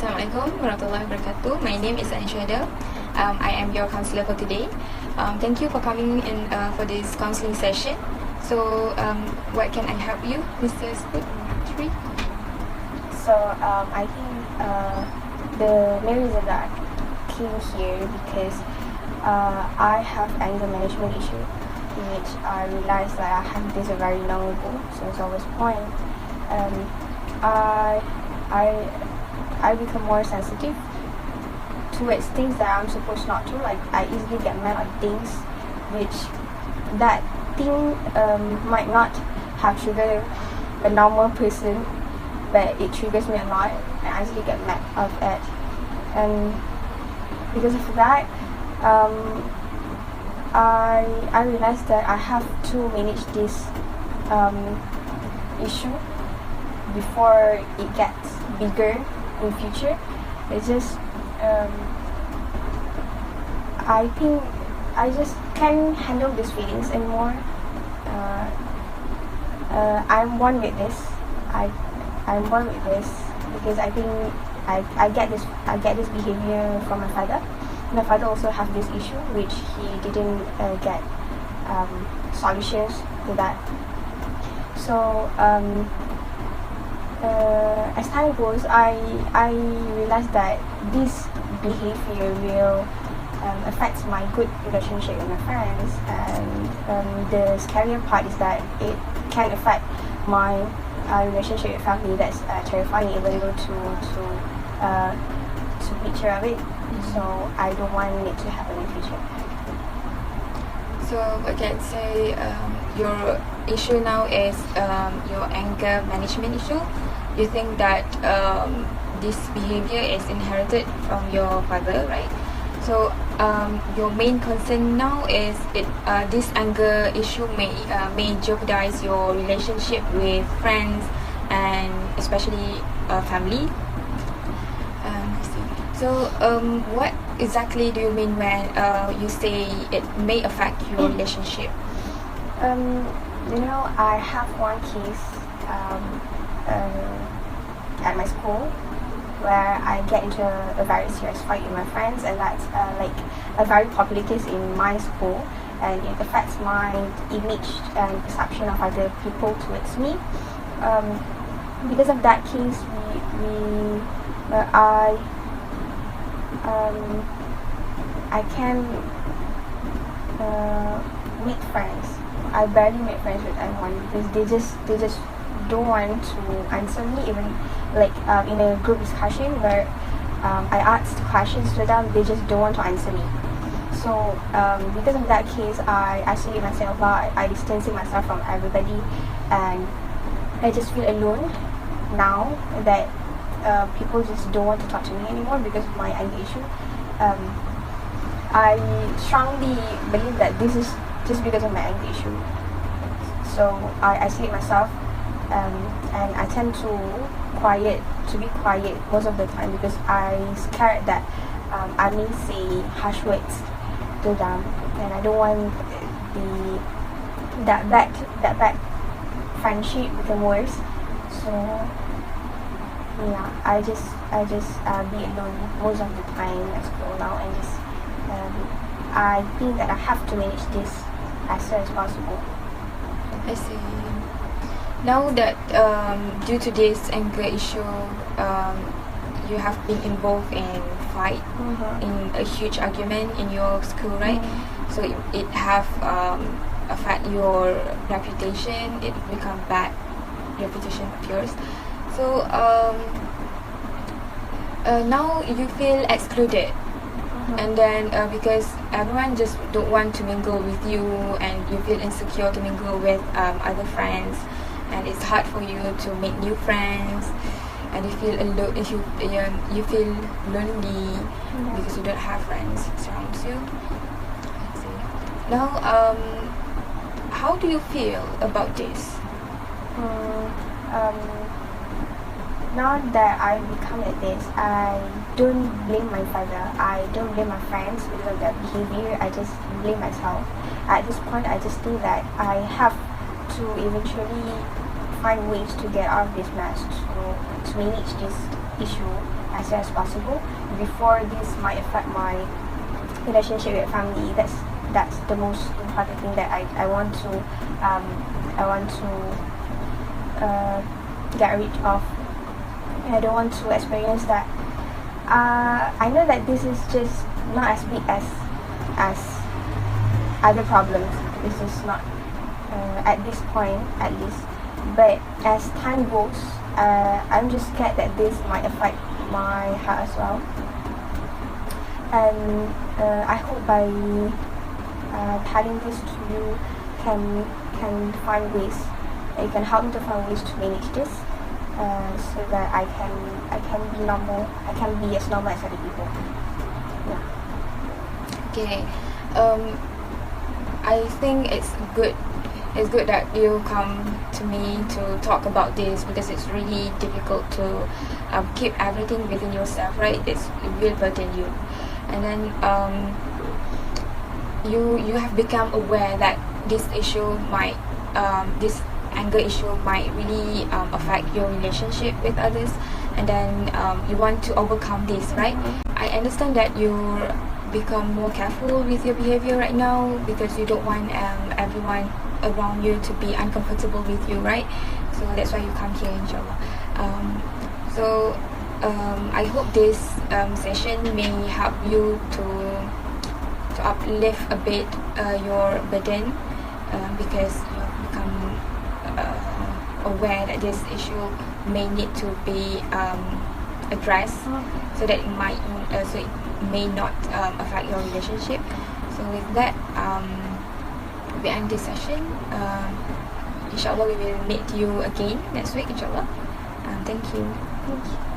Assalamualaikum warahmatullahi wabarakatuh. My name is Anshada. I am your counselor for today. Thank you for coming in for this counseling session. So, what can I help you, Mr. Sputri? So I think the main reason that I came here because I have anger management issue, which I realized that I had this very long ago since I was born. I become more sensitive towards things that I'm supposed not to. Like I easily get mad at things, which that thing might not have triggered a normal person, but it triggers me a lot, and I easily get mad of it. And because of that, I realized that I have to manage this issue before it gets bigger in future. It's just I think I just can't handle these feelings anymore. I'm born with this. I'm born with this because I think I get this behavior from my father. My father also have this issue which he didn't get solutions to that. So as time goes, I realized that this behavior will affect my good relationship with my friends, and the scarier part is that it can affect my relationship with family. That's terrifying, even though to picture of it. So I don't want it to happen in the future. So, I can say your issue now is your anger management issue. You think that this behavior is inherited from your father, right? So, your main concern now is this anger issue may jeopardize your relationship with friends and especially family. I see. So, what exactly do you mean when you say it may affect your relationship? I have one case at my school where I get into a very serious fight with my friends, and that's like a very popular case in my school, and it affects my image and perception of other people towards me. Because of that case, I can meet friends. I barely make friends with anyone because they just don't want to answer me, even like in a group discussion where I asked questions to them, they just don't want to answer me. So because of that case, I isolate myself a lot. I distancing myself from everybody, and I just feel alone now that people just don't want to talk to me anymore because of my anger issue. I strongly believe that this is just because of my anger issue. So I isolate myself, and I tend to be quiet most of the time because I'm scared that I may say harsh words to them, and I don't want that bad friendship become worse. So yeah, I just be alone most of the time at school now, and just I think that I have to manage this as soon as possible. I see. Now that due to this anger issue, you have been involved in fight, in a huge argument in your school, right? So it have affect your reputation. It become bad reputation of yours. So now you feel excluded, and then because everyone just don't want to mingle with you, and you feel insecure to mingle with other friends, and it's hard for you to make new friends, and you feel alone. You feel lonely because you don't have friends around you. Now, how do you feel about this? Now that I become like this, I don't blame my father. I don't blame my friends because of their behavior. I just blame myself. At this point, I just think that I have to eventually find ways to get out of this mess, to manage this issue as soon as possible before this might affect my relationship with family. That's the most important thing that I want to get rid of. I don't want to experience that. I know that this is just not as big as other problems. This is not at this point at least. But as time goes, I'm just scared that this might affect my heart as well. And I hope by telling this to you can find ways. You can help me to find ways to manage this, so that I can be normal. I can be as normal as other people. Yeah. Okay. I think it's good. It's good that you come to me to talk about this, because it's really difficult to keep everything within yourself, right? It will burden you, and then you have become aware that this issue might this anger issue might really affect your relationship with others, and then you want to overcome this, right? I understand that you become more careful with your behavior right now, because you don't want everyone around you to be uncomfortable with you, right? So that's why you come here, inshallah. I hope this session may help you to uplift a bit your burden, because you have become aware that this issue may need to be addressed, so that it may not affect your relationship. So with that, we end this session. Inshallah we will meet you again next week, inshallah. Thank you. Thank you.